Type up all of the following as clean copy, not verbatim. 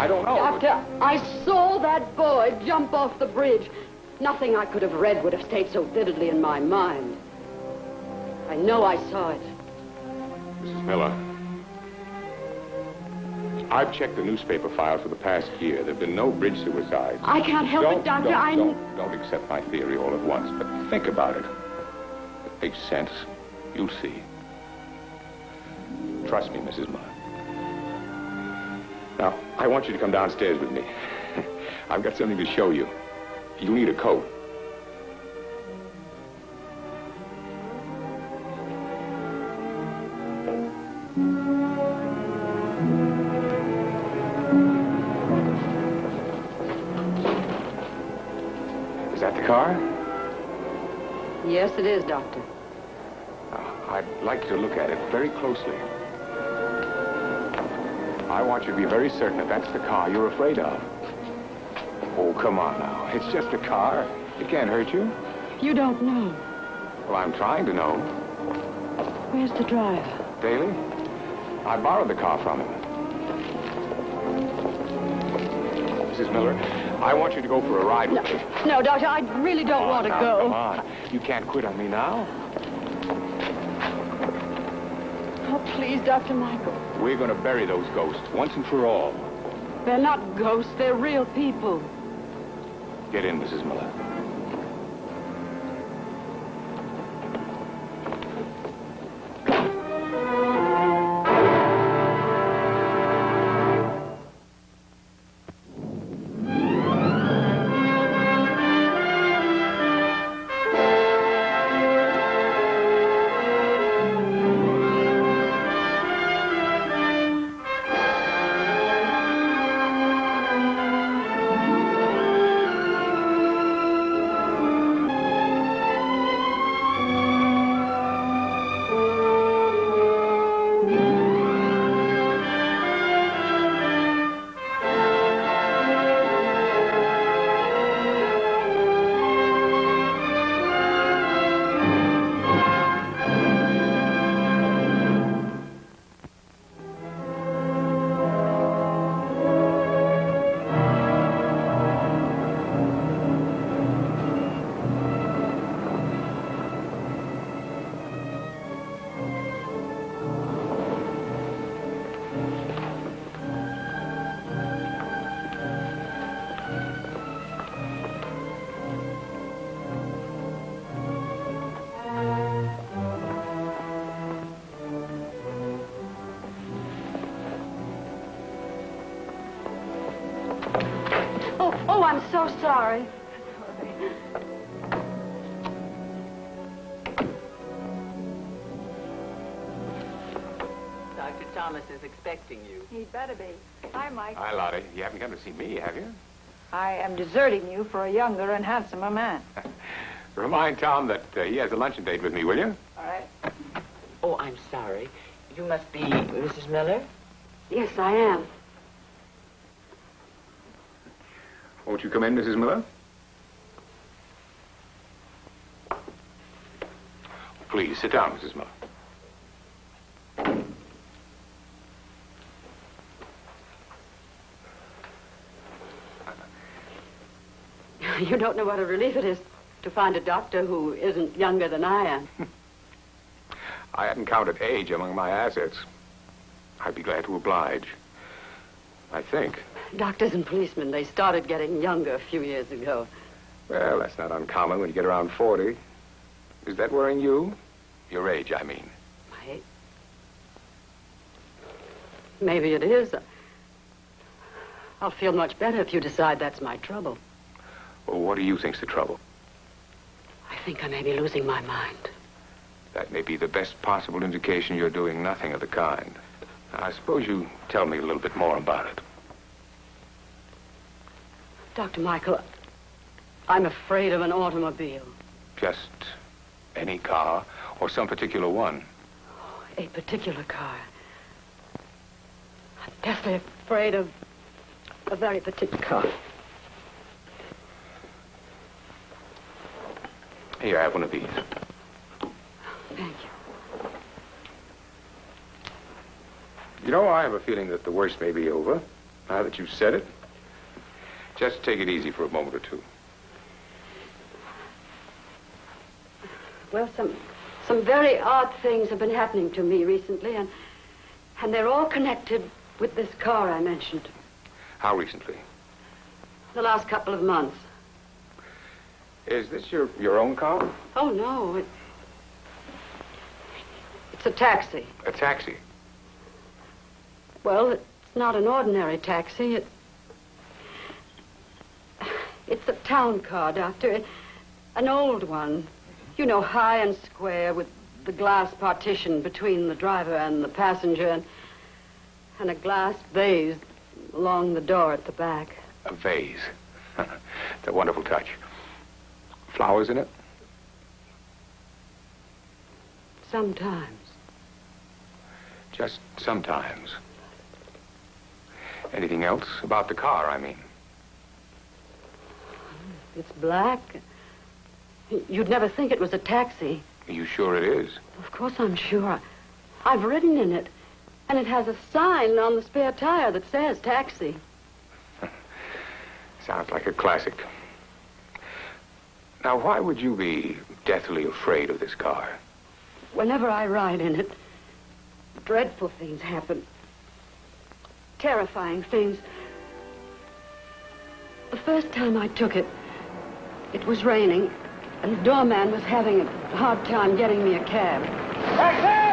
don't know. Doctor, I saw that boy jump off the bridge. Nothing I could have read would have stayed so vividly in my mind. I know I saw it. Mrs. Miller, I've checked the newspaper file for the past year. There have been no bridge suicides. I can't help it, Doctor. Don't accept my theory all at once, but think about it. It makes sense. You'll see. Trust me, Mrs. Miller. Now, I want you to come downstairs with me. I've got something to show you. You'll need a coat. Is that the car? Yes, it is, Doctor. I'd like you to look at it very closely. I want you to be very certain that that's the car you're afraid of. Oh, come on now. It's just a car. It can't hurt you. You don't know. Well, I'm trying to know. Where's the driver? Daly? I borrowed the car from him. Mrs. Miller, I want you to go for a ride with me. No, Doctor, I really don't want to go. Come on. You can't quit on me now. Oh, please, Dr. Michael. We're going to bury those ghosts once and for all. They're not ghosts. They're real people. Get in, Mrs. Miller. Oh, I'm so sorry. Dr. Thomas is expecting you. He'd better be. Hi, Mike. Hi, Lottie. You haven't come to see me, have you? I am deserting you for a younger and handsomer man. Remind Tom that he has a luncheon date with me, will you? All right. Oh, I'm sorry. You must be Mrs. Miller? Yes, I am. Won't you come in, Mrs. Miller? Please, sit down, Mrs. Miller. You don't know what a relief it is to find a doctor who isn't younger than I am. I hadn't counted age among my assets. I'd be glad to oblige. I think. Doctors and policemen, they started getting younger a few years ago. Well, that's not uncommon when you get around 40. Is that worrying you? Your age, I mean. My age? Maybe it is. I'll feel much better if you decide that's my trouble. Well, what do you think's the trouble? I think I may be losing my mind. That may be the best possible indication you're doing nothing of the kind. I suppose you tell me a little bit more about it. Dr. Michael, I'm afraid of an automobile. Just any car or some particular one? A particular car. I'm deathly afraid of a very particular car. Here, I have one of these. Thank you. You know, I have a feeling that the worst may be over. Now that you've said it, just take it easy for a moment or two. Well, some very odd things have been happening to me recently, and they're all connected with this car I mentioned. How recently? The last couple of months. Is this your own car? Oh, no. It's a taxi. A taxi? Well, it's not an ordinary taxi. It's a town car, Doctor. An old one. You know, high and square with the glass partition between the driver and the passenger and a glass vase along the door at the back. A vase. It's a wonderful touch. Flowers in it? Sometimes. Just sometimes. Anything else about the car, I mean? It's black. You'd never think it was a taxi. Are you sure it is? Of course I'm sure. I've ridden in it. And it has a sign on the spare tire that says taxi. Sounds like a classic. Now, why would you be deathly afraid of this car? Whenever I ride in it, dreadful things happen. Terrifying things. The first time I took it, it was raining, and the doorman was having a hard time getting me a cab. Taxi!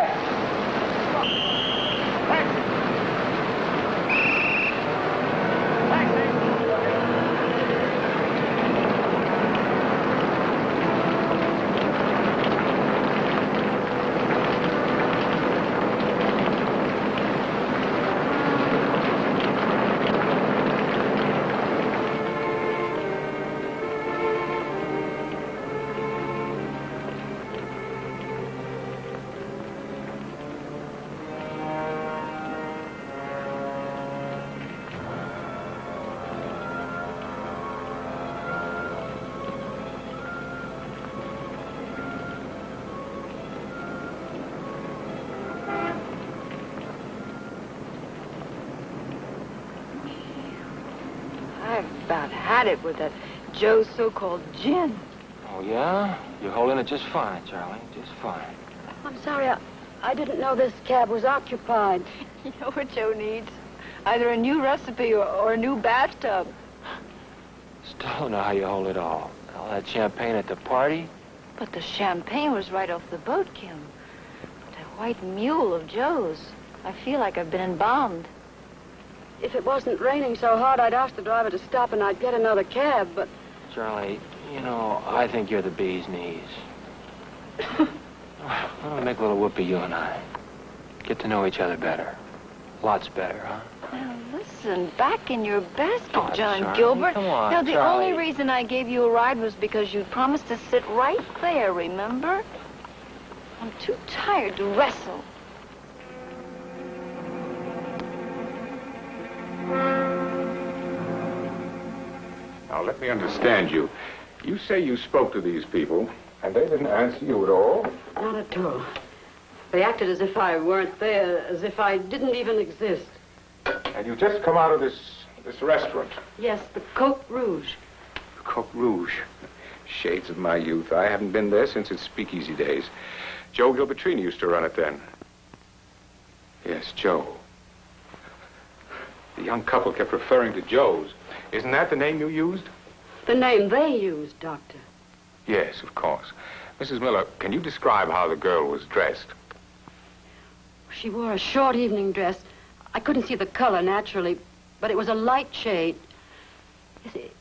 I've about had it with that Joe's so-called gin. Oh, yeah? You're holding it just fine, Charlie. Just fine. I'm sorry, I didn't know this cab was occupied. You know what Joe needs? Either a new recipe or a new bathtub. Still don't know how you hold it all. All that champagne at the party? But the champagne was right off the boat, Kim. That white mule of Joe's. I feel like I've been embalmed. If it wasn't raining so hard, I'd ask the driver to stop and I'd get another cab, but... Charlie, you know, I think you're the bee's knees. Why don't we make a little whoopee, you and I? Get to know each other better. Lots better, huh? Now, listen, back in your basket, Oh, John Charlie, Gilbert. come on, Now, the Charlie. only reason I gave you a ride was because you promised to sit right there, remember? I'm too tired to wrestle. Now, let me understand you. You say you spoke to these people, and they didn't answer you at all? Not at all. They acted as if I weren't there, as if I didn't even exist. And you just come out of this restaurant. Yes, the Cote Rouge. Cote Rouge. Shades of my youth. I haven't been there since its speakeasy days. Joe Gilbertrini used to run it then. Yes, Joe. The young couple kept referring to Joe's. Isn't that the name you used? The name they used, Doctor. Yes, of course. Mrs. Miller, can you describe how the girl was dressed? She wore a short evening dress. I couldn't see the color naturally, but it was a light shade.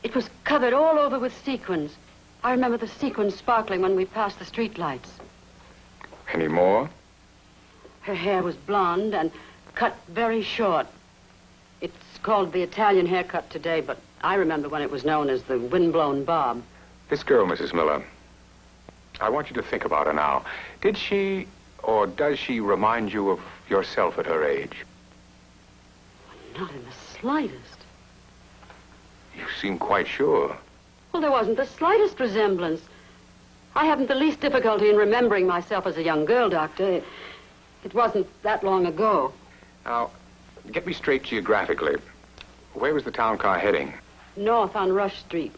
It was covered all over with sequins. I remember the sequins sparkling when we passed the streetlights. Any more? Her hair was blonde and cut very short. It's called the Italian haircut today, but I remember when it was known as the windblown bob. This girl, Mrs. Miller, I want you to think about her now. Did she or does she remind you of yourself at her age? Not in the slightest. You seem quite sure. Well, there wasn't the slightest resemblance. I haven't the least difficulty in remembering myself as a young girl, Doctor. It wasn't that long ago. Now, get me straight geographically. Where was the town car heading? North on Rush Street.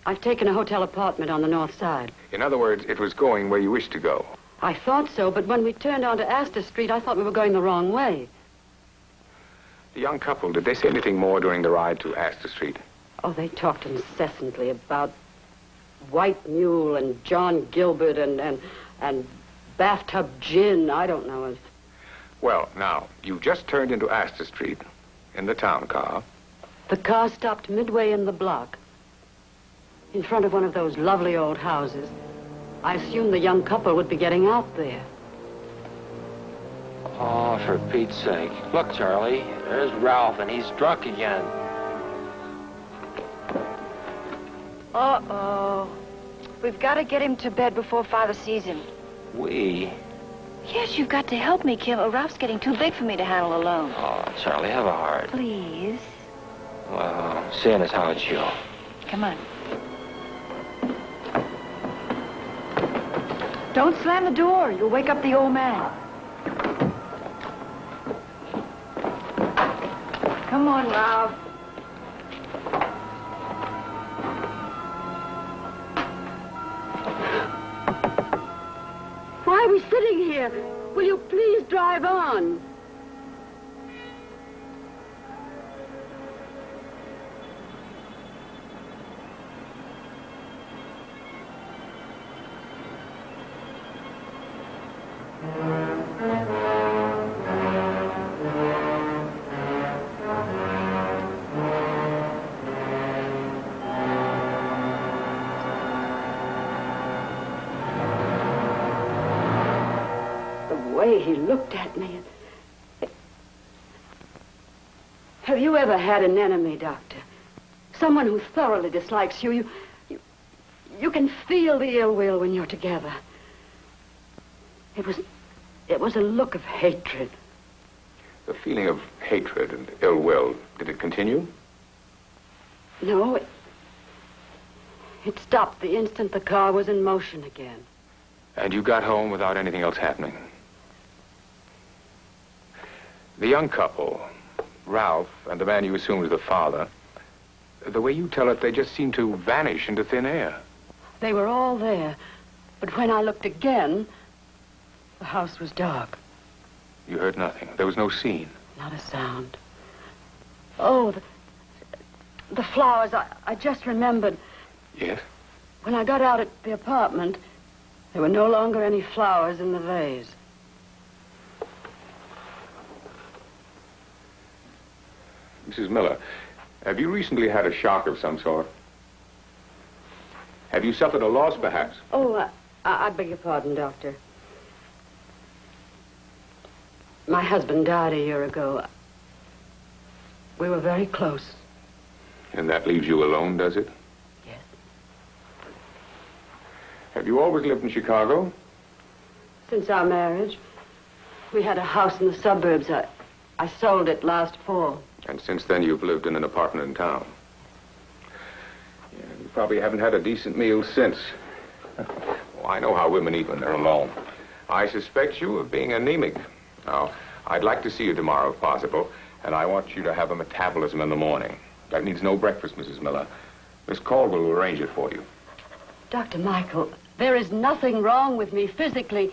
I've taken a hotel apartment on the north side. In other words, it was going where you wished to go. I thought so, but when we turned onto Astor Street, I thought we were going the wrong way. The young couple, did they say anything more during the ride to Astor Street? Oh, they talked incessantly about White Mule and John Gilbert and bathtub gin. I don't know it. Well, now, you've just turned into Astor Street in the town car. The car stopped midway in the block, in front of one of those lovely old houses. I assumed the young couple would be getting out there. Oh, for Pete's sake. Look, Charlie, there's Ralph, and he's drunk again. Uh-oh. We've got to get him to bed before Father sees him. We? Yes, you've got to help me, Kim, or Ralph's getting too big for me to handle alone. Oh, Charlie, have a heart. Please. Well, seeing as how it's you. Come on. Don't slam the door. You'll wake up the old man. Come on, Ralph. Why are we sitting here? Will you please drive on? He looked at me. Have you ever had an enemy, Doctor? Someone who thoroughly dislikes you. You can feel the ill will when you're together. It was a look of hatred. The feeling of hatred and ill will, did it continue? No, it stopped the instant the car was in motion again. And you got home without anything else happening? The young couple, Ralph and the man you assumed was the father, the way you tell it, they just seemed to vanish into thin air. They were all there, but when I looked again, the house was dark. You heard nothing. There was no scene. Not a sound. Oh, the flowers, I just remembered. Yes? When I got out at the apartment, there were no longer any flowers in the vase. Mrs. Miller, have you recently had a shock of some sort? Have you suffered a loss, perhaps? Oh, I beg your pardon, Doctor. My husband died a year ago. We were very close. And that leaves you alone, does it? Yes. Have you always lived in Chicago? Since our marriage, we had a house in the suburbs. I sold it last fall. And since then, you've lived in an apartment in town. Yeah, you probably haven't had a decent meal since. Well, I know how women eat when they're alone. I suspect you of being anemic. Now, I'd like to see you tomorrow, if possible, and I want you to have a metabolism in the morning. That needs no breakfast, Mrs. Miller. Miss Caldwell will arrange it for you. Dr. Michael, there is nothing wrong with me physically.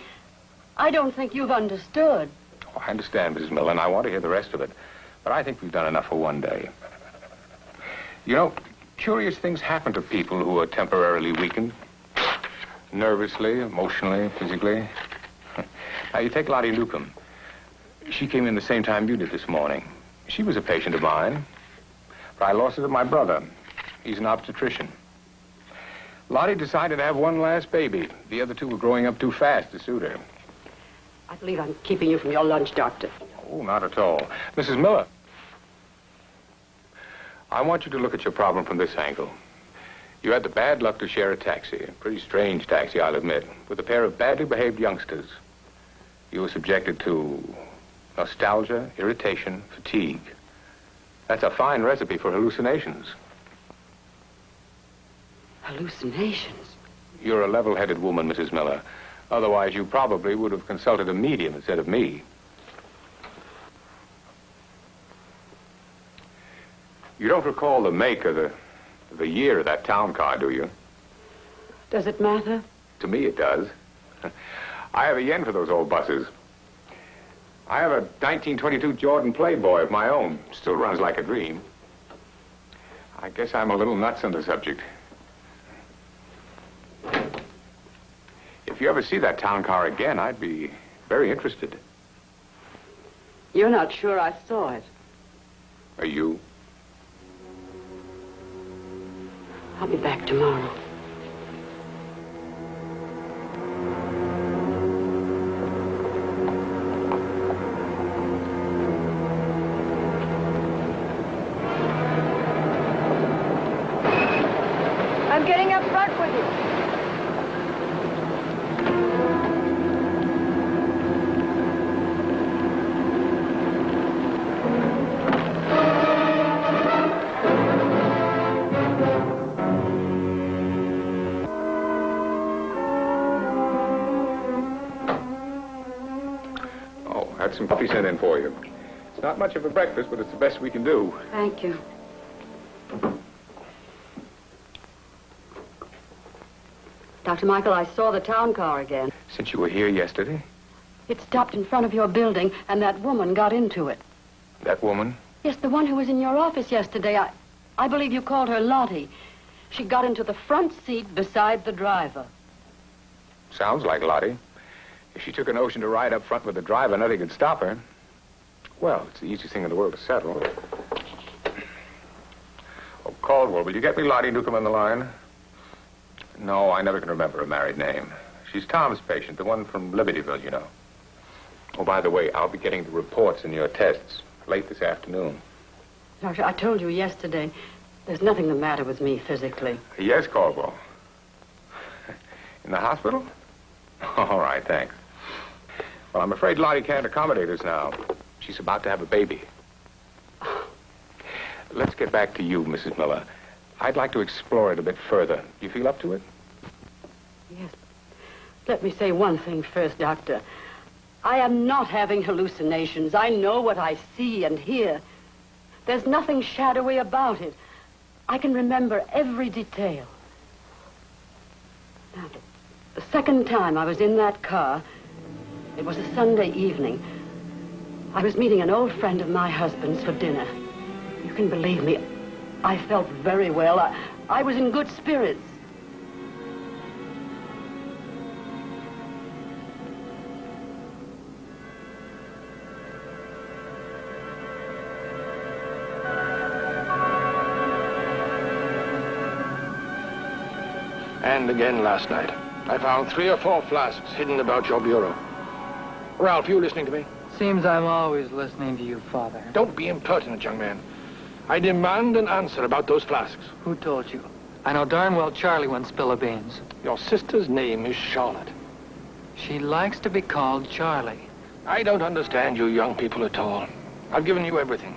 I don't think you've understood. Oh, I understand, Mrs. Miller, and I want to hear the rest of it. But I think we've done enough for one day. You know, curious things happen to people who are temporarily weakened. Nervously, emotionally, physically. Now, you take Lottie Newcomb. She came in the same time you did this morning. She was a patient of mine. But I lost her to my brother. He's an obstetrician. Lottie decided to have one last baby. The other two were growing up too fast to suit her. I believe I'm keeping you from your lunch, Doctor. Oh, not at all. Mrs. Miller. I want you to look at your problem from this angle. You had the bad luck to share a taxi, a pretty strange taxi, I'll admit, with a pair of badly behaved youngsters. You were subjected to nostalgia, irritation, fatigue. That's a fine recipe for hallucinations. Hallucinations? You're a level-headed woman, Mrs. Miller. Otherwise, you probably would have consulted a medium instead of me. You don't recall the make or the year of that town car, do you? Does it matter? To me, it does. I have a yen for those old buses. I have a 1922 Jordan Playboy of my own. Still runs like a dream. I guess I'm a little nuts on the subject. If you ever see that town car again, I'd be very interested. You're not sure I saw it. Are you? I'll be back tomorrow. I'm getting up front with you. Oh, had some coffee sent in for you. It's not much of a breakfast, but it's the best we can do. Thank you. Dr. Michael, I saw the town car again. Since you were here yesterday? It stopped in front of your building, and that woman got into it. That woman? Yes, the one who was in your office yesterday. I believe you called her Lottie. She got into the front seat beside the driver. Sounds like Lottie. If she took a notion to ride up front with the driver, nothing could stop her. Well, it's the easiest thing in the world to settle. Oh, Caldwell, will you get me Lottie Newcomb on the line? No, I never can remember a married name. She's Tom's patient, the one from Libertyville, you know. Oh, by the way, I'll be getting the reports in your tests late this afternoon. Doctor, I told you yesterday, there's nothing the matter with me physically. Yes, Caldwell. In the hospital? All right, thanks. Well, I'm afraid Lottie can't accommodate us now. She's about to have a baby. Let's get back to you, Mrs. Miller. I'd like to explore it a bit further. You feel up to it? Yes. Let me say one thing first, Doctor. I am not having hallucinations. I know what I see and hear. There's nothing shadowy about it. I can remember every detail. Now, the second time I was in that car, it was a Sunday evening. I was meeting an old friend of my husband's for dinner. You can believe me, I felt very well. I was in good spirits. And again last night, I found 3 or 4 flasks hidden about your bureau. Ralph, you listening to me? Seems I'm always listening to you, Father. Don't be impertinent, young man. I demand an answer about those flasks. Who told you? I know darn well Charlie won't spill a beans. Your sister's name is Charlotte. She likes to be called Charlie. I don't understand you young people at all. I've given you everything.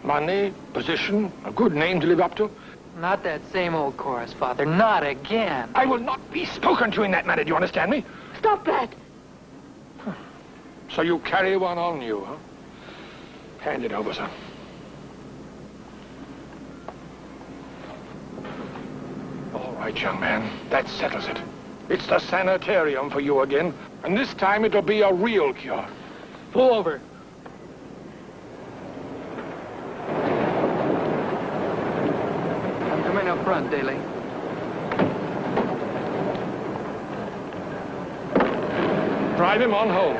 Money, position, a good name to live up to. Not that same old chorus, Father. Not again. I will not be spoken to in that manner, do you understand me? Stop that! So you carry one on you, huh? Hand it over, sir. All right, young man. That settles it. It's the sanitarium for you again. And this time it'll be a real cure. Pull over. I'm coming up front, Daly. Drive him on home.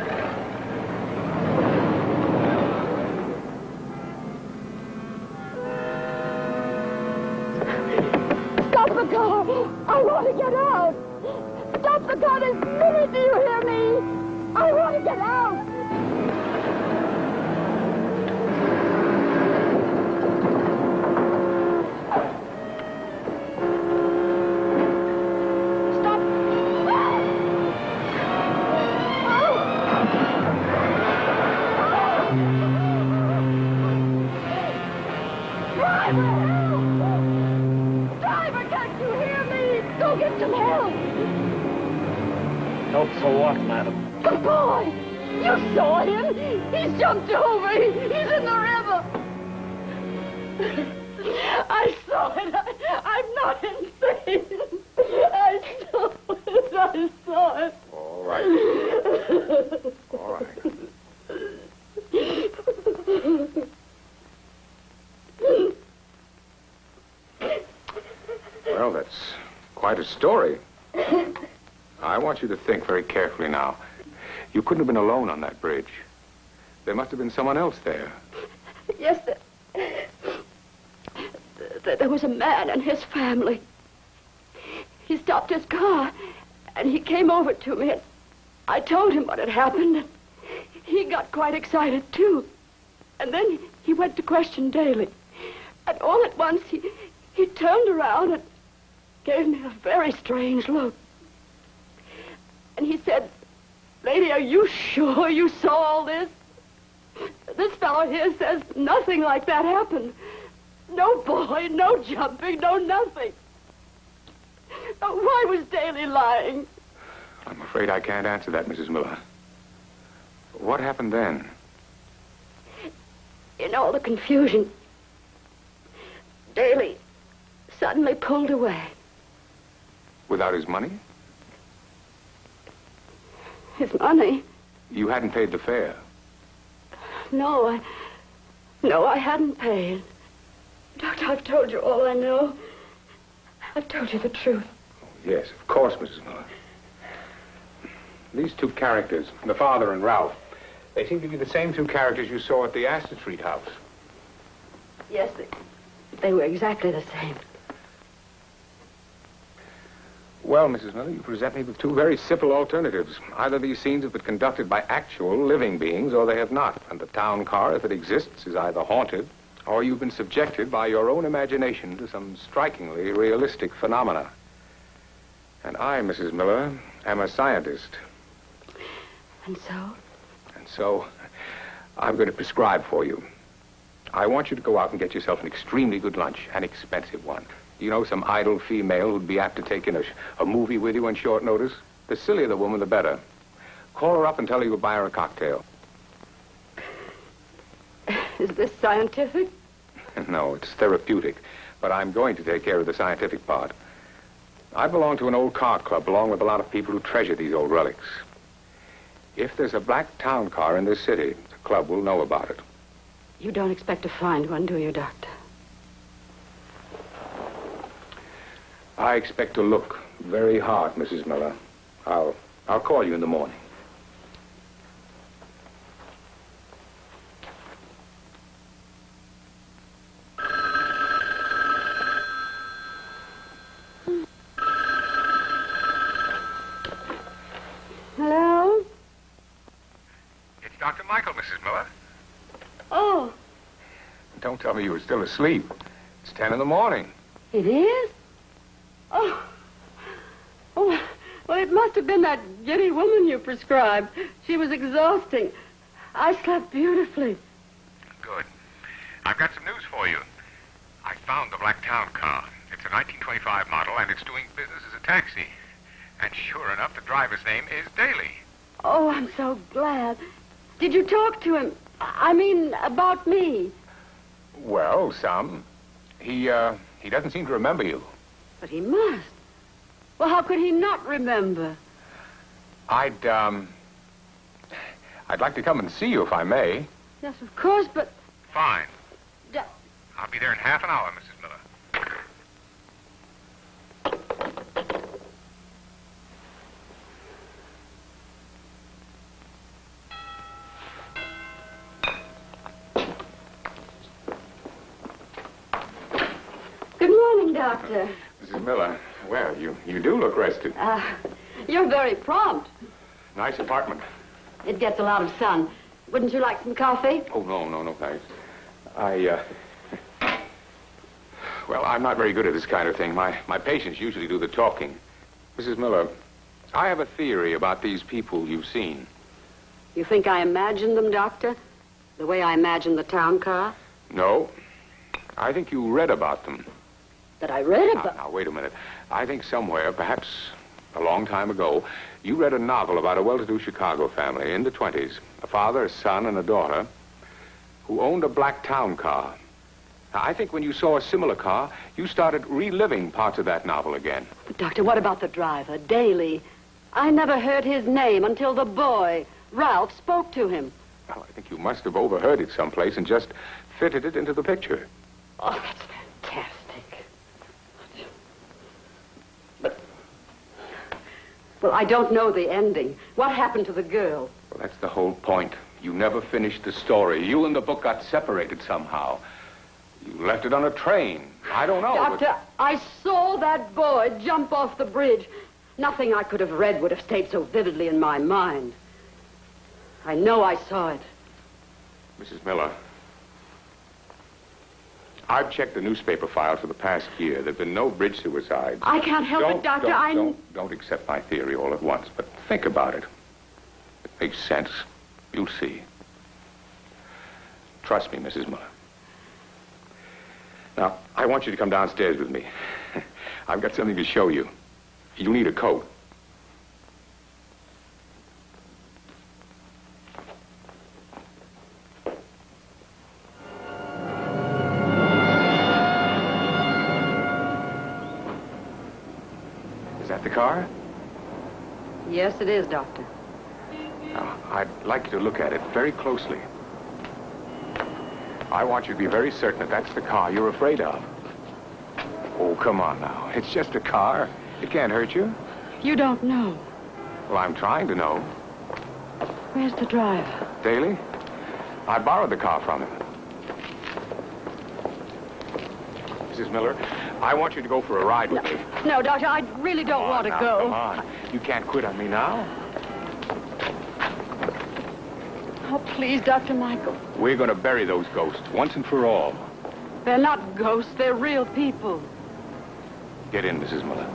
Stop the car! I want to get out! Stop the car this minute, do you hear me? I want to get out! Stop! Driver, can't you hear me? Go get some help! Help for what, madam? The boy! You saw him! He's jumped over! He's in the river! I saw it. I'm not insane. I saw it. I saw it. All right. All right. Well, that's quite a story. I want you to think very carefully now. You couldn't have been alone on that bridge. There must have been someone else there. Yes, there was a man and his family. He stopped his car, and he came over to me, and I told him what had happened, and he got quite excited, too. And then he went to question Daly. And all at once, he turned around and gave me a very strange look. And he said, "Lady, are you sure you saw all this? This fellow here says nothing like that happened. No boy, no jumping, no nothing. Why was Daly lying?" I'm afraid I can't answer that, Mrs. Miller. What happened then? In all the confusion, Daly suddenly pulled away. Without his money? His money? You hadn't paid the fare. No, I hadn't paid. Doctor, I've told you all I know. I've told you the truth. Yes, of course, Mrs. Miller. These two characters, the father and Ralph, they seem to be the same two characters you saw at the Astor Street house. Yes, they were exactly the same. Well, Mrs. Miller, you present me with two very simple alternatives. Either these scenes have been conducted by actual living beings, or they have not. And the town car, if it exists, is either haunted, or you've been subjected by your own imagination to some strikingly realistic phenomena. And I, Mrs. Miller, am a scientist. And so? And so, I'm going to prescribe for you. I want you to go out and get yourself an extremely good lunch, an expensive one. You know, some idle female who'd be apt to take in a movie with you on short notice? The sillier the woman, the better. Call her up and tell her you'll buy her a cocktail. Is this scientific? No, it's therapeutic. But I'm going to take care of the scientific part. I belong to an old car club along with a lot of people who treasure these old relics. If there's a black town car in this city, the club will know about it. You don't expect to find one, do you, Doctor? I expect to look very hard, Mrs. Miller. I'll call you in the morning. Hello? It's Dr. Michael, Mrs. Miller. Oh, Don't tell me you were still asleep. It's 10 in the morning. it is? Oh. Oh, well, it must have been that giddy woman you prescribed. She was exhausting. I slept beautifully. Good. I've got some news for you. I found the black town car. It's a 1925 model, and it's doing business as a taxi. And sure enough, the driver's name is Daly. Oh, I'm so glad. Did you talk to him? I mean, about me? Well, some. He doesn't seem to remember you. But he must. Well, how could he not remember? I'd like to come and see you if I may. Yes, of course, but... Fine. D- I'll be there in half an hour, Mrs. Miller. Good morning, Doctor. Mrs. Miller, well, you do look rested. You're very prompt. Nice apartment. It gets a lot of sun. Wouldn't you like some coffee? Oh, no, thanks. Well, I'm not very good at this kind of thing. My patients usually do the talking. Mrs. Miller, I have a theory about these people you've seen. You think I imagined them, Doctor? The way I imagined the town car? No. I think you read about them. That I read about? Now, wait a minute. I think somewhere, perhaps a long time ago, you read a novel about a well-to-do Chicago family in the 20s. A father, a son, and a daughter who owned a black town car. Now, I think when you saw a similar car, you started reliving parts of that novel again. But, Doctor, what about the driver, Daly? I never heard his name until the boy, Ralph, spoke to him. Well, I think you must have overheard it someplace and just fitted it into the picture. Oh, that's fantastic. But, well, I don't know the ending. What happened to the girl? Well, that's the whole point. You never finished the story. You and the book got separated somehow. You left it on a train. I don't know. Doctor, I saw that boy jump off the bridge. Nothing I could have read would have stayed so vividly in my mind. I know I saw it. Mrs. Miller, I've checked the newspaper files for the past year. There have been no bridge suicides. I can't help it, Doctor. Don't accept my theory all at once, but think about it. It makes sense. You'll see. Trust me, Mrs. Miller. Now, I want you to come downstairs with me. I've got something to show you. You'll need a coat. Is that the car? Yes, it is, Doctor. Now, I'd like you to look at it very closely. I want you to be very certain that that's the car you're afraid of. Oh, come on now. It's just a car. It can't hurt you. You don't know. Well, I'm trying to know. Where's the driver? Daly? I borrowed the car from him. Mrs. Miller, I want you to go for a ride with me. No, Doctor, I really don't want to Now, go. Come on. You can't quit on me now. Oh, please, Dr. Michael. We're going to bury those ghosts once and for all. They're not ghosts. They're real people. Get in, Mrs. Miller.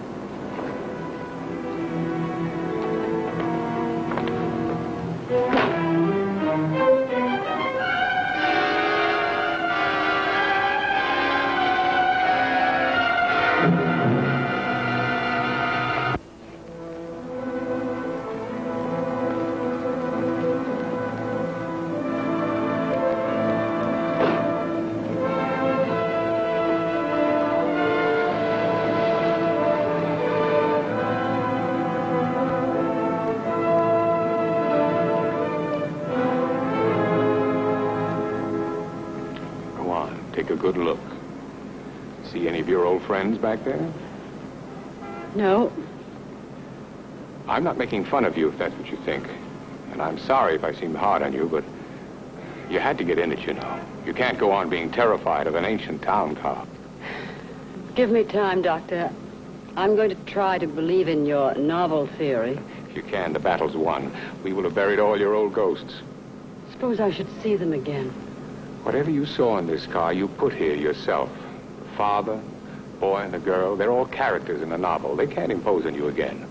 Take a good look. See any of your old friends back there? No. I'm not making fun of you, if that's what you think. And I'm sorry if I seemed hard on you, but you had to get in it, you know. You can't go on being terrified of an ancient town car. Give me time, Doctor. I'm going to try to believe in your novel theory. If you can, the battle's won. We will have buried all your old ghosts. Suppose I should see them again. Whatever you saw in this car, you put here yourself. The father, boy, and the girl, they're all characters in the novel. They can't impose on you again.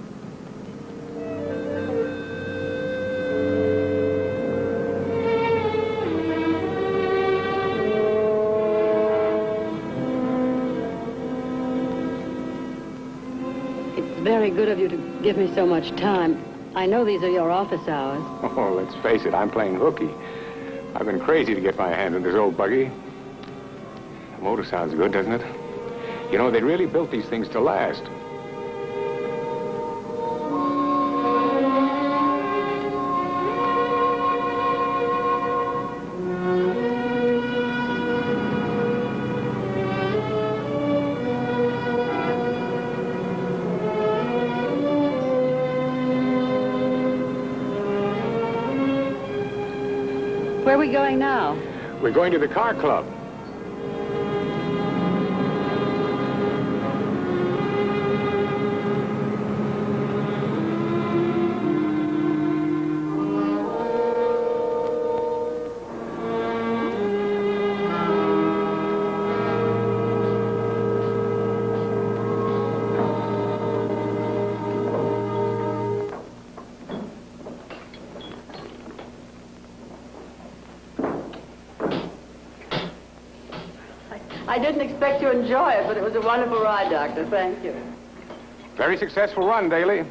It's very good of you to give me so much time. I know these are your office hours. Oh, let's face it, I'm playing hooky. I've been crazy to get my hand in this old buggy. The motor sounds good, doesn't it? You know, they really built these things to last. Where are we going now? We're going to the car club. I didn't expect to enjoy it, but it was a wonderful ride, Doctor. Thank you. Very successful run, Daly.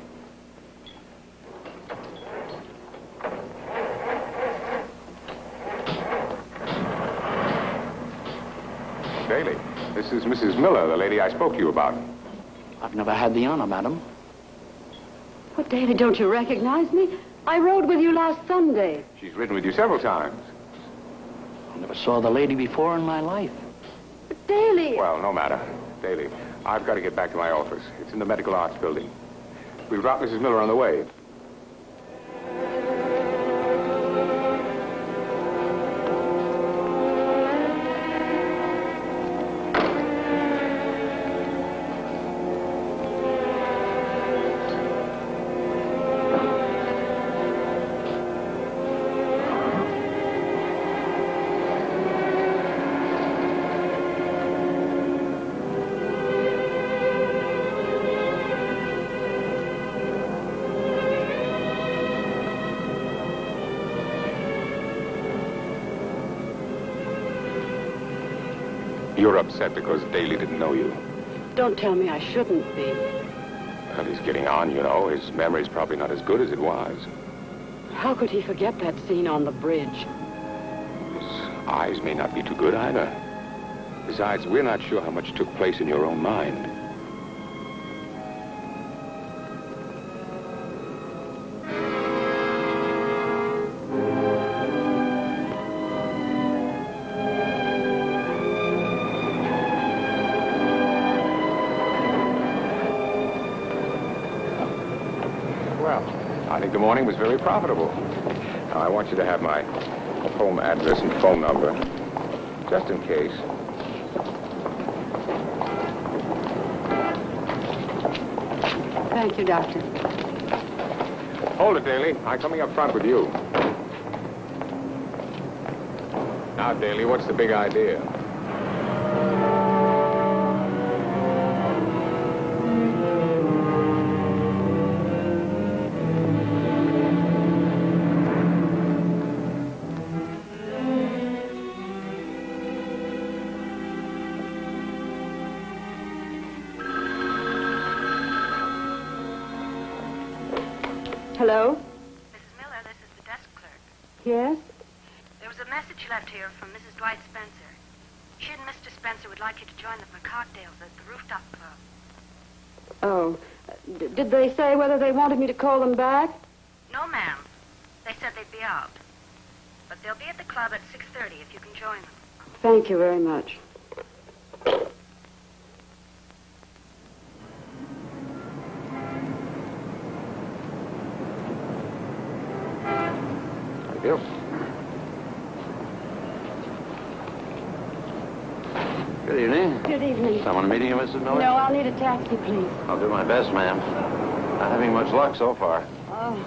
Daly, this is Mrs. Miller, the lady I spoke to you about. I've never had the honor, madam. Well, Daly, don't you recognize me? I rode with you last Sunday. She's ridden with you several times. I never saw the lady before in my life. But Daly... Well, no matter. Daly, I've got to get back to my office. It's in the Medical Arts Building. We'll drop Mrs. Miller on the way. You're upset because Daly didn't know you. Don't tell me I shouldn't be. Well, he's getting on, you know. His memory's probably not as good as it was. How could he forget that scene on the bridge? His eyes may not be too good either. Besides, we're not sure how much took place in your own mind. I think the morning was very profitable. Now, I want you to have my home address and phone number, just in case. Thank you, Doctor. Hold it, Daly. I'm coming up front with you. Now, Daly, what's the big idea? Hello? Mrs. Miller, this is the desk clerk. Yes? There was a message left here from Mrs. Dwight Spencer. She and Mr. Spencer would like you to join them for cocktails at the Rooftop Club. Oh. Did they say whether they wanted me to call them back? No, ma'am. They said they'd be out. But they'll be at the club at 6:30 if you can join them. Thank you very much. Thank you. Good evening. Good evening. Someone meeting you, Mrs. Miller? No, I'll need a taxi, please. I'll do my best, ma'am. Not having much luck so far. Oh.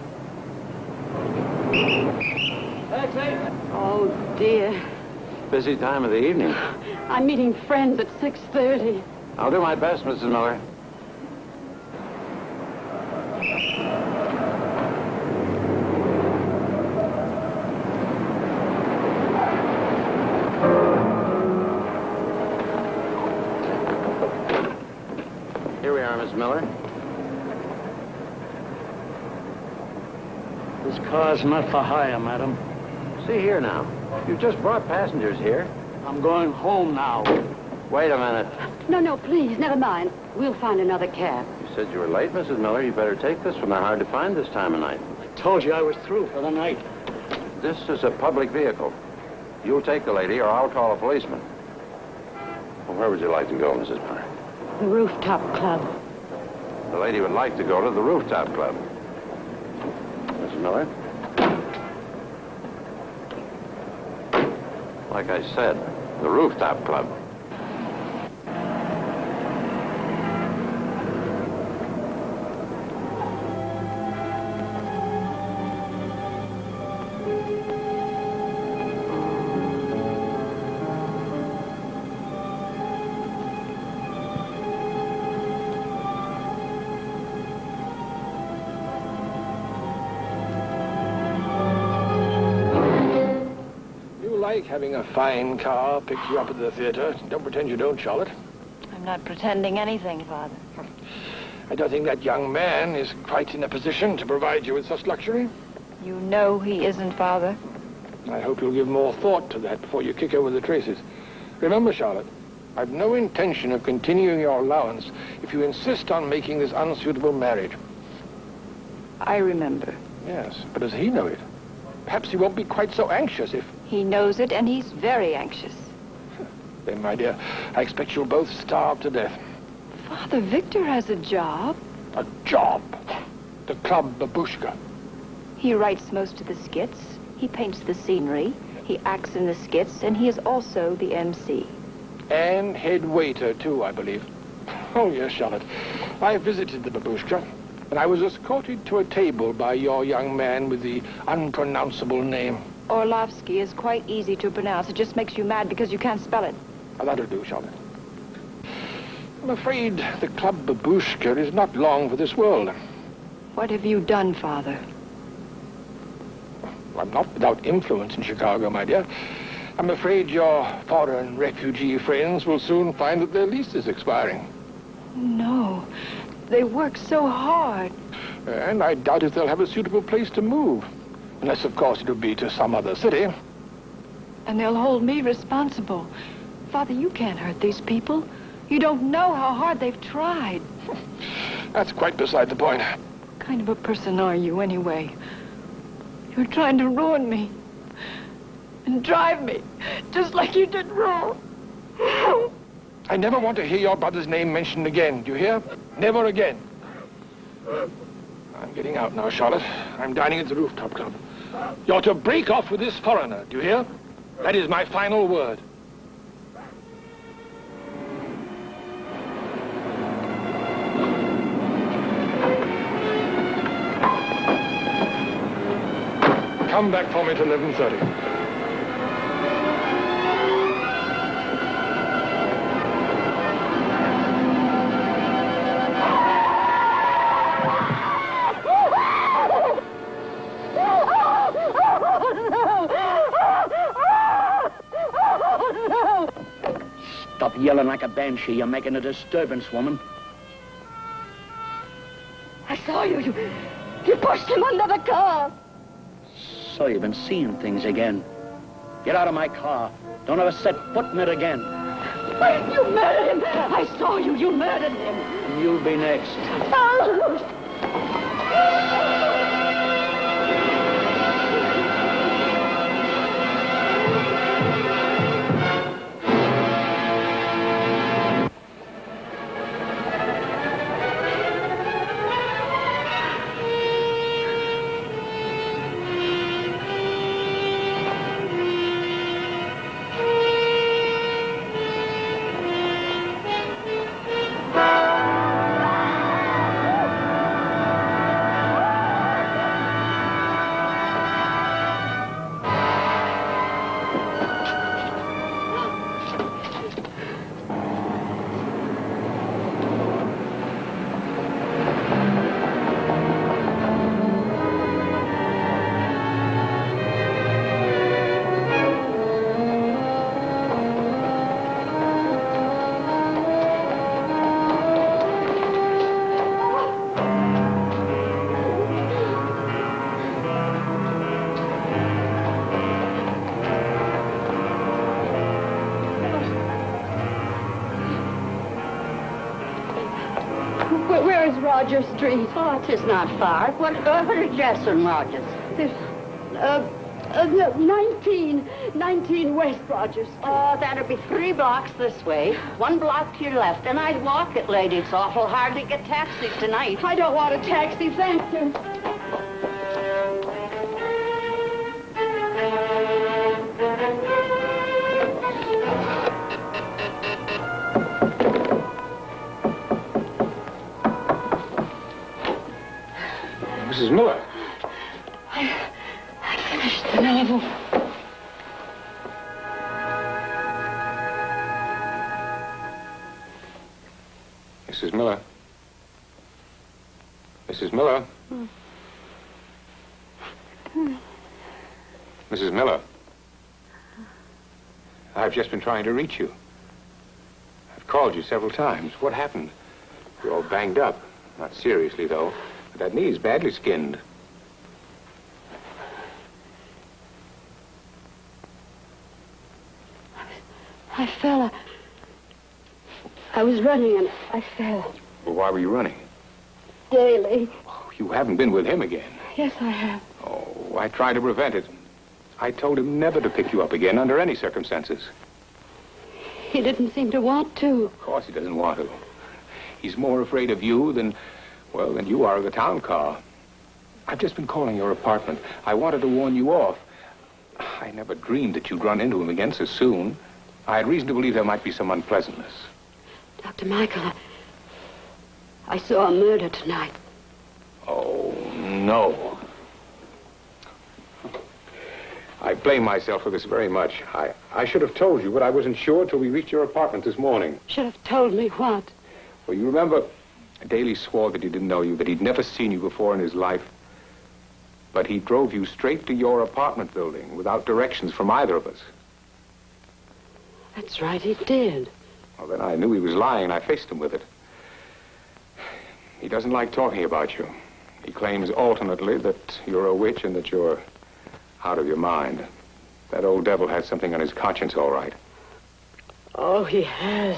Oh, dear. Busy time of the evening. I'm meeting friends at 6:30. I'll do my best, Mrs. Miller. Here we are, Miss Miller. This car's not for hire, madam. See here now. You just brought passengers here. I'm going home now. Wait a minute. No, please, never mind. We'll find another cab. You said you were late, Mrs. Miller. You better take this from the hard to find this time of night. I told you I was through for the night. This is a public vehicle. You'll take the lady or I'll call a policeman. Well, where would you like to go, Mrs. Miller? The Rooftop Club. The lady would like to go to the Rooftop Club. Mrs. Miller? Like I said, the Rooftop Club. Having a fine car pick you up at the theater. Don't pretend you don't, Charlotte. I'm not pretending anything, Father. I don't think that young man is quite in a position to provide you with such luxury. You know he isn't, Father. I hope you'll give more thought to that before you kick over the traces. Remember, Charlotte, I've no intention of continuing your allowance if you insist on making this unsuitable marriage. I remember. Yes, but does he know it? Perhaps he won't be quite so anxious if... He knows it, and he's very anxious. Then, my dear, I expect you'll both starve to death. Father, Victor has a job. A job? The Club Babushka. He writes most of the skits. He paints the scenery. He acts in the skits, and he is also the MC. And head waiter, too, I believe. Oh, yes, Charlotte. I visited the Babushka, and I was escorted to a table by your young man with the unpronounceable name. Orlovsky is quite easy to pronounce. It just makes you mad because you can't spell it. Oh, that'll do, Charlotte. I'm afraid the Club Babushka is not long for this world. What have you done, Father? I'm not without influence in Chicago, my dear. I'm afraid your foreign refugee friends will soon find that their lease is expiring. No. They work so hard. And I doubt if they'll have a suitable place to move. Unless, of course, it'll be to some other city. And they'll hold me responsible. Father, you can't hurt these people. You don't know how hard they've tried. That's quite beside the point. What kind of a person are you, anyway? You're trying to ruin me. And drive me, just like you did wrong. I never want to hear your brother's name mentioned again. Do you hear? Never again. I'm getting out now, Charlotte. I'm dining at the Rooftop Club. You're to break off with this foreigner. Do you hear? That is my final word. Come back for me at 11:30. Stop yelling like a banshee. You're making a disturbance, woman. I saw you. You pushed him under the car. So you've been seeing things again. Get out of my car. Don't ever set foot in it again. Wait, you murdered him. I saw you. You murdered him. And you'll be next. Where is Roger Street? Oh, it is not far. What address on Rogers? 19 West Roger Street. Oh, that'll be 3 blocks this way, 1 block to your left, and I'd walk it, lady. It's awful hard to get taxis tonight. I don't want a taxi, thank you. Mrs. Miller. I finished the novel. Mrs. Miller. Mrs. Miller. Mrs. Miller. I've just been trying to reach you. I've called you several times. What happened? You're all banged up. Not seriously, though. But that knee's badly skinned. I fell. I was running and I fell. Well, why were you running? Daily. Oh, you haven't been with him again. Yes, I have. Oh, I tried to prevent it. I told him never to pick you up again under any circumstances. He didn't seem to want to. Of course he doesn't want to. He's more afraid of you than you are of the town car. I've just been calling your apartment. I wanted to warn you off. I never dreamed that you'd run into him again so soon. I had reason to believe there might be some unpleasantness. Dr. Michael, I saw a murder tonight. Oh, no. I blame myself for this very much. I should have told you, but I wasn't sure till we reached your apartment this morning. Should have told me what? Well, you remember, Daly swore that he didn't know you, that he'd never seen you before in his life. But he drove you straight to your apartment building without directions from either of us. That's right, he did. Well, then I knew he was lying, and I faced him with it. He doesn't like talking about you. He claims alternately that you're a witch and that you're out of your mind. That old devil has something on his conscience, all right. Oh, he has.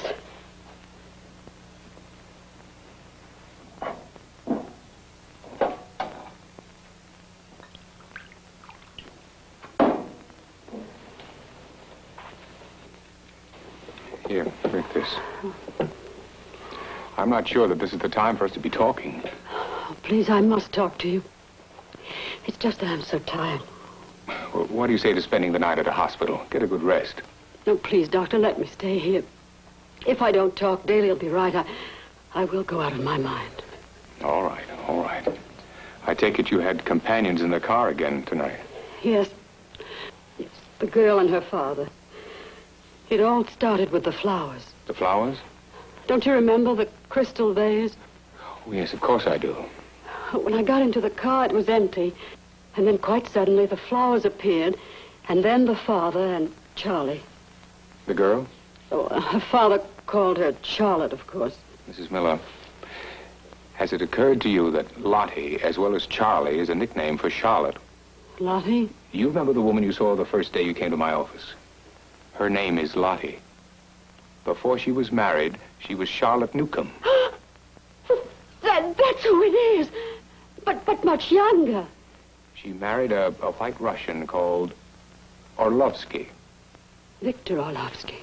Here, drink this. I'm not sure that this is the time for us to be talking. Oh, please, I must talk to you. It's just that I'm so tired. Well, what do you say to spending the night at a hospital? Get a good rest. No, please, Doctor, let me stay here. If I don't talk, Daly will be right. I will go out of my mind. All right, all right. I take it you had companions in the car again tonight. Yes. Yes, the girl and her father. It all started with the flowers. The flowers? Don't you remember the crystal vase? Oh, yes, of course I do. When I got into the car, it was empty. And then quite suddenly, the flowers appeared. And then the father and Charlie. The girl? Oh, her father called her Charlotte, of course. Mrs. Miller, has it occurred to you that Lottie, as well as Charlie, is a nickname for Charlotte? Lottie? You remember the woman you saw the first day you came to my office? Her name is Lottie. Before she was married, she was Charlotte Newcomb. That's who it is. But much younger. She married a white Russian called Orlovsky. Victor Orlovsky.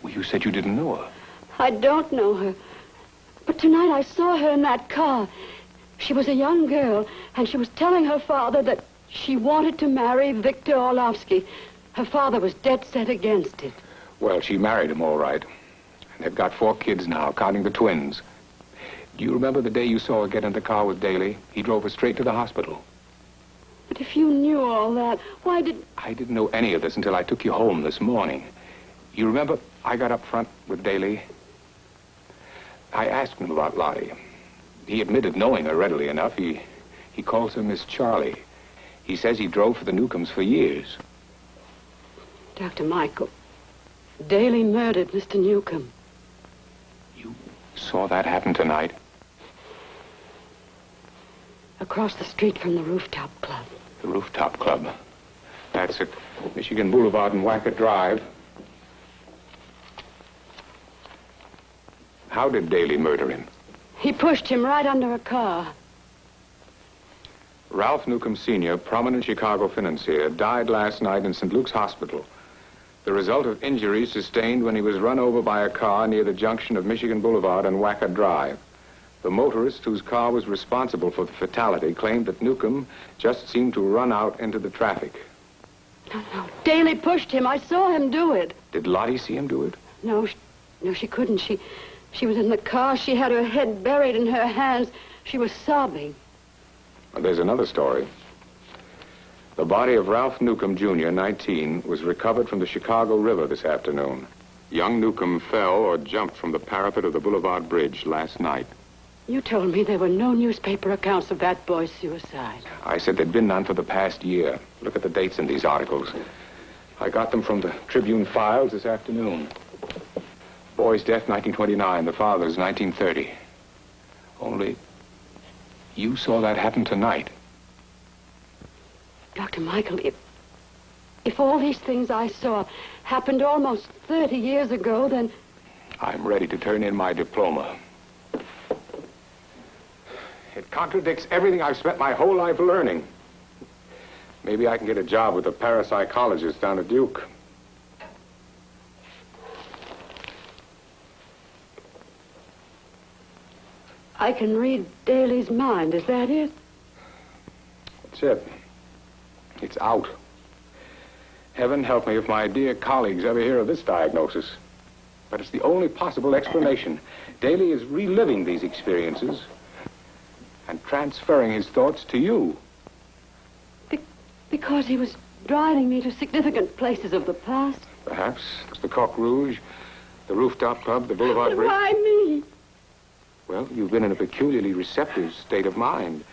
You said you didn't know her. I don't know her. But tonight I saw her in that car. She was a young girl, and she was telling her father that she wanted to marry Victor Orlovsky. Her father was dead set against it. Well, she married him, all right. And they've got 4 kids now, counting the twins. Do you remember the day you saw her get in the car with Daly? He drove her straight to the hospital. But if you knew all that, why did... I didn't know any of this until I took you home this morning. You remember I got up front with Daly? I asked him about Lottie. He admitted knowing her readily enough. He calls her Miss Charlie. He says he drove for the Newcombs for years. Dr. Michael, Daly murdered Mr. Newcomb. You saw that happen tonight? Across the street from the Rooftop Club. The Rooftop Club. That's at Michigan Boulevard and Wackett Drive. How did Daly murder him? He pushed him right under a car. Ralph Newcomb Sr., prominent Chicago financier, died last night in St. Luke's Hospital. The result of injuries sustained when he was run over by a car near the junction of Michigan Boulevard and Wackett Drive. The motorist whose car was responsible for the fatality claimed that Newcomb just seemed to run out into the traffic. No. Daly pushed him. I saw him do it. Did Lottie see him do it? No, she couldn't. She was in the car. She had her head buried in her hands. She was sobbing. Well, there's another story. The body of Ralph Newcomb, Jr., 19, was recovered from the Chicago River this afternoon. Young Newcomb fell or jumped from the parapet of the Boulevard Bridge last night. You told me there were no newspaper accounts of that boy's suicide. I said there'd been none for the past year. Look at the dates in these articles. I got them from the Tribune files this afternoon. Boy's death, 1929. The father's, 1930. Only, you saw that happen tonight. Dr. Michael, if all these things I saw happened almost 30 years ago, then... I'm ready to turn in my diploma. It contradicts everything I've spent my whole life learning. Maybe I can get a job with a parapsychologist down at Duke. I can read Daly's mind, is that it? That's it. It's out. Heaven help me if my dear colleagues ever hear of this diagnosis. But it's the only possible explanation. Daly is reliving these experiences and transferring his thoughts to you. Because he was driving me to significant places of the past. Perhaps it's the Coq Rouge, the rooftop pub, the Boulevard Bridge. Why me? Well, you've been in a peculiarly receptive state of mind.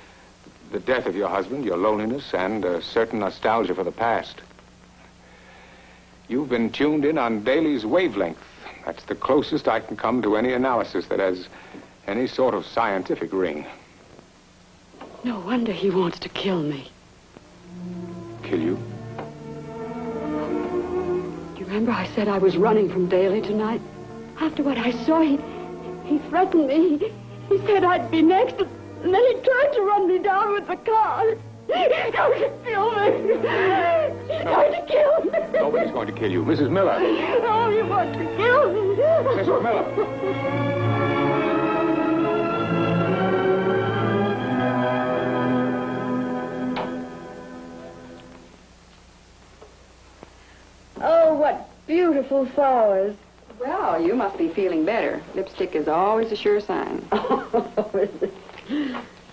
The death of your husband, your loneliness, and a certain nostalgia for the past. You've been tuned in on Daly's wavelength. That's the closest I can come to any analysis that has any sort of scientific ring. No wonder he wants to kill me. Kill you? Do you remember I said I was running from Daly tonight? After what I saw, he threatened me. He said I'd be next, and then he tried to run me down with the car. He's going to kill me. He's going to kill me. Nobody's going to kill you. Mrs. Miller. Oh, he wants to kill me. Mrs. Miller. Oh, what beautiful flowers. Well, you must be feeling better. Lipstick is always a sure sign.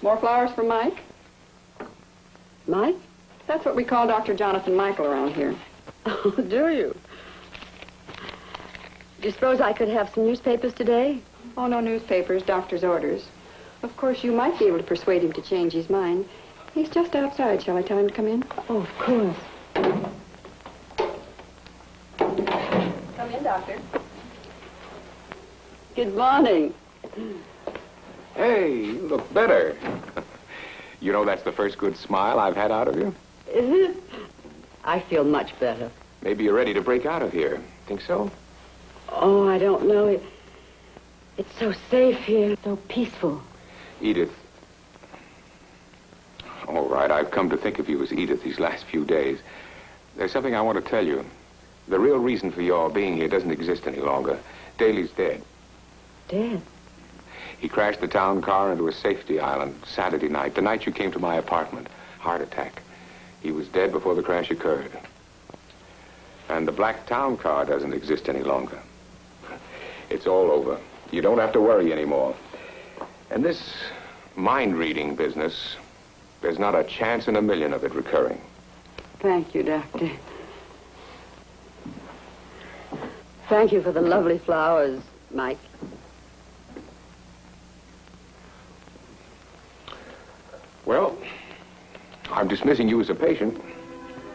More flowers for Mike? Mike? That's what we call Dr. Jonathan Michael around here. Oh, do you? Do you suppose I could have some newspapers today? Oh, no newspapers, doctor's orders. Of course, you might be able to persuade him to change his mind. He's just outside. Shall I tell him to come in? Oh, of course. Come in, Doctor. Good morning. Hey, you look better. You know that's the first good smile I've had out of you? Is it? I feel much better. Maybe you're ready to break out of here. Think so? Oh, I don't know. It's so safe here, so peaceful. Edith. All right, I've come to think of you as Edith these last few days. There's something I want to tell you. The real reason for your being here doesn't exist any longer. Daly's dead. Dead? He crashed the town car into a safety island Saturday night, the night you came to my apartment. Heart attack. He was dead before the crash occurred. And the black town car doesn't exist any longer. It's all over. You don't have to worry anymore. And this mind-reading business, there's not a chance in a million of it recurring. Thank you, Doctor. Thank you for the lovely flowers, Mike. Well, I'm dismissing you as a patient.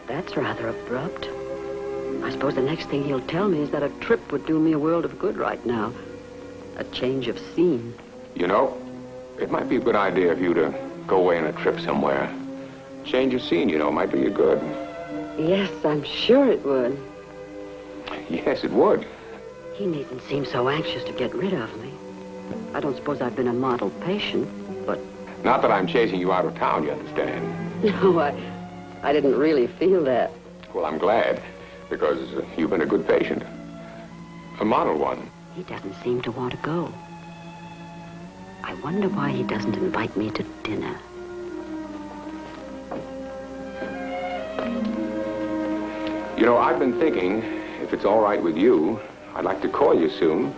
That's rather abrupt. I suppose the next thing he'll tell me is that a trip would do me a world of good right now. A change of scene. You know, it might be a good idea for you to go away on a trip somewhere. Change of scene, you know, might do you good. Yes, I'm sure it would. Yes, it would. He needn't seem so anxious to get rid of me. I don't suppose I've been a model patient, but... Not that I'm chasing you out of town, you understand. No, I didn't really feel that. Well, I'm glad, because you've been a good patient. A model one. He doesn't seem to want to go. I wonder why he doesn't invite me to dinner. You know, I've been thinking, if it's all right with you, I'd like to call you soon.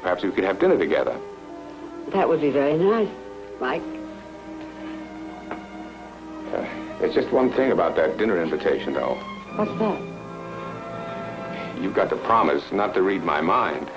Perhaps we could have dinner together. That would be very nice, Mike. There's just one thing about that dinner invitation, though. What's that? You've got to promise not to read my mind.